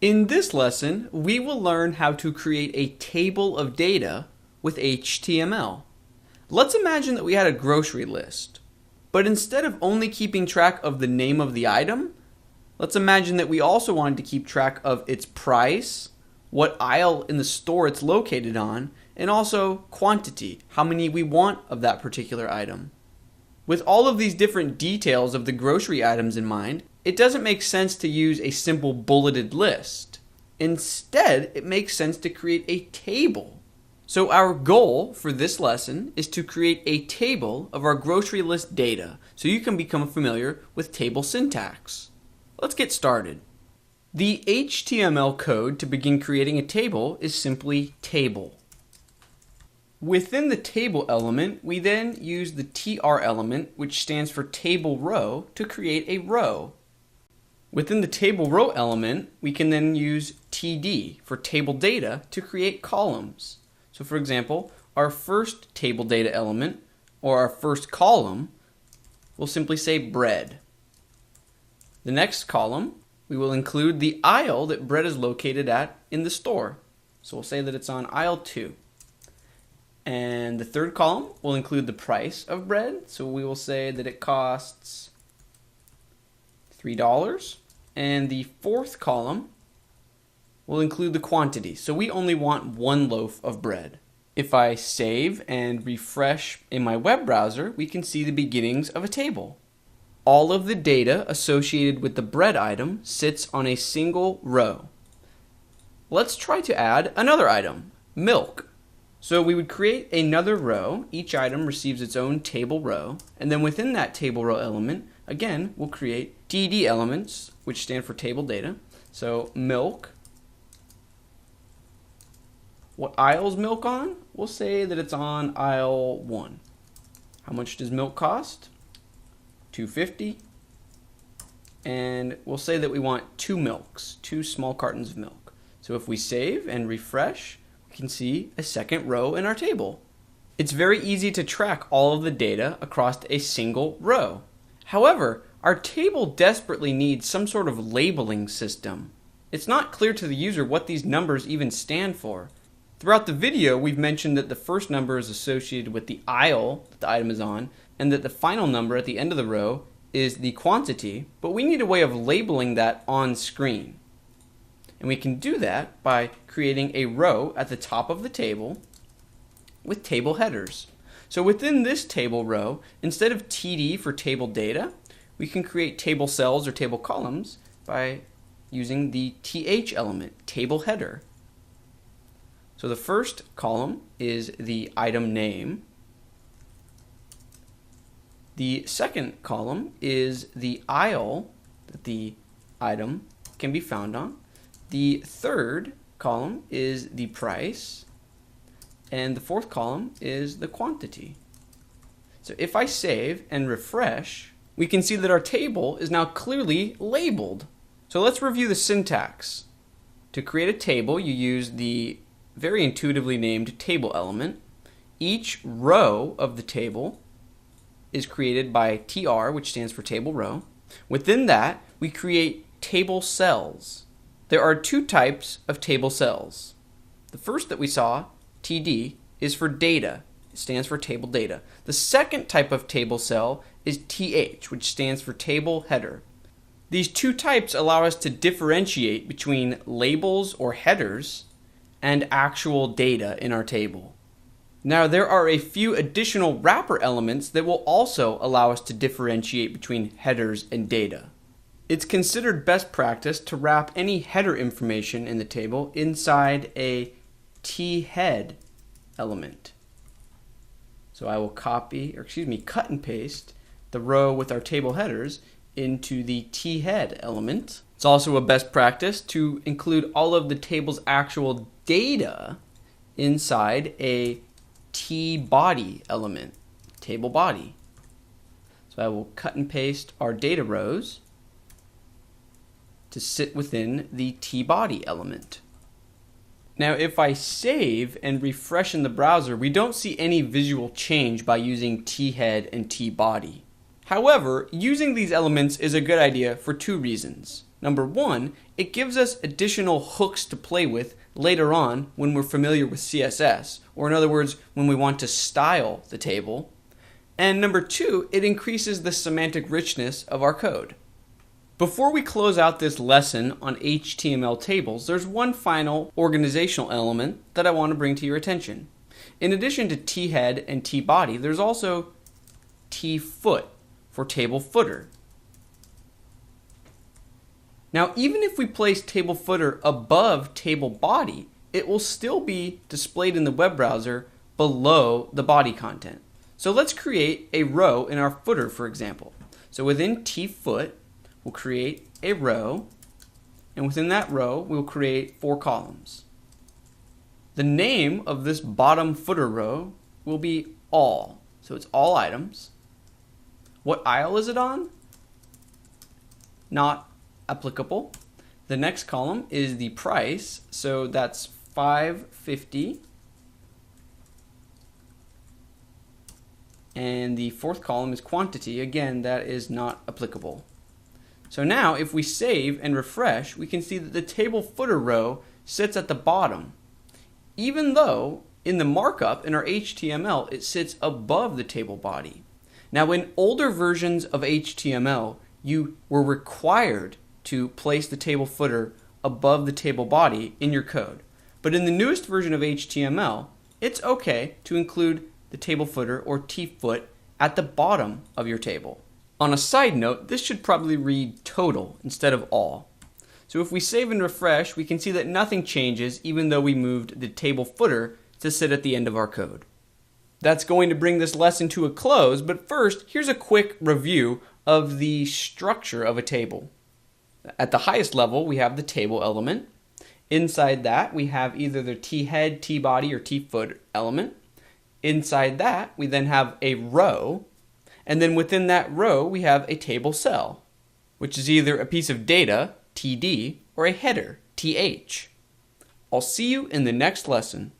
In this lesson, we will learn how to create a table of data with HTML. Let's imagine that we had a grocery list, but instead of only keeping track of the name of the item, let's imagine that we also wanted to keep track of its price, what aisle in the store it's located on, and also quantity, how many we want of that particular item. With all of these different details of the grocery items in mind, it doesn't make sense to use a simple bulleted list. Instead, it makes sense to create a table. So our goal for this lesson is to create a table of our grocery list data so you can become familiar with table syntax. Let's get started. The HTML code to begin creating a table is simply table. Within the table element, we then use the tr element, which stands for table row, to create a row. Within the table row element, we can then use td for table data to create columns. So for example, our first table data element, or our first column, will simply say bread. The next column, we will include the aisle that bread is located at in the store. So we'll say that it's on aisle 2. And the third column will include the price of bread. So we will say that it costs $3. And the fourth column will include the quantity. So we only want one loaf of bread. If I save and refresh in my web browser, we can see the beginnings of a table. All of the data associated with the bread item sits on a single row. Let's try to add another item, milk. So we would create another row. Each item receives its own table row. And then within that table row element, again, we'll create td elements, which stand for table data. So milk. What aisle is milk on? We'll say that it's on aisle 1. How much does milk cost? $2.50. And we'll say that we want 2 milks, 2 small cartons of milk. So if we save and refresh, we can see a second row in our table. It's very easy to track all of the data across a single row. However, our table desperately needs some sort of labeling system. It's not clear to the user what these numbers even stand for. Throughout the video, we've mentioned that the first number is associated with the aisle that the item is on, and that the final number at the end of the row is the quantity, but we need a way of labeling that on screen. And we can do that by creating a row at the top of the table with table headers. So within this table row, instead of td for table data, we can create table cells or table columns by using the th element, table header. So the first column is the item name. The second column is the aisle that the item can be found on. The third column is the price, and the fourth column is the quantity. So if I save and refresh, we can see that our table is now clearly labeled. So let's review the syntax. To create a table, you use the very intuitively named table element. Each row of the table is created by tr, which stands for table row. Within that, we create table cells. There are 2 types of table cells. The first that we saw, td, is for data. It stands for table data. The second type of table cell is th, which stands for table header. These 2 types allow us to differentiate between labels or headers and actual data in our table. Now, there are a few additional wrapper elements that will also allow us to differentiate between headers and data. It's considered best practice to wrap any header information in the table inside a thead element. So I will cut and paste the row with our table headers into the thead element. It's also a best practice to include all of the table's actual data inside a tbody element, table body. So I will cut and paste our data rows to sit within the tbody element. Now, if I save and refresh in the browser, we don't see any visual change by using thead and tbody. However, using these elements is a good idea for 2 reasons. Number one, it gives us additional hooks to play with later on when we're familiar with CSS, or in other words, when we want to style the table. And number two, it increases the semantic richness of our code. Before we close out this lesson on HTML tables, there's one final organizational element that I want to bring to your attention. In addition to t-head and t-body, there's also t-foot for table footer. Now, even if we place table footer above table body, it will still be displayed in the web browser below the body content. So let's create a row in our footer, for example. So within t-foot, we'll create a row, and within that row, we'll create 4 columns. The name of this bottom footer row will be all. So it's all items. What aisle is it on? Not applicable. The next column is the price, so that's $5.50. And the fourth column is quantity. Again, that is not applicable. So now if we save and refresh, we can see that the table footer row sits at the bottom, even though in the markup in our HTML it sits above the table body. Now in older versions of HTML, you were required to place the table footer above the table body in your code. But in the newest version of HTML, it's okay to include the table footer or t-foot at the bottom of your table. On a side note, this should probably read total instead of all. So if we save and refresh, we can see that nothing changes even though we moved the table footer to sit at the end of our code. That's going to bring this lesson to a close, but first, here's a quick review of the structure of a table. At the highest level, we have the table element. Inside that, we have either the t-head, t-body, or t-foot element. Inside that, we then have a row, and then within that row, we have a table cell, which is either a piece of data, TD, or a header, TH. I'll see you in the next lesson.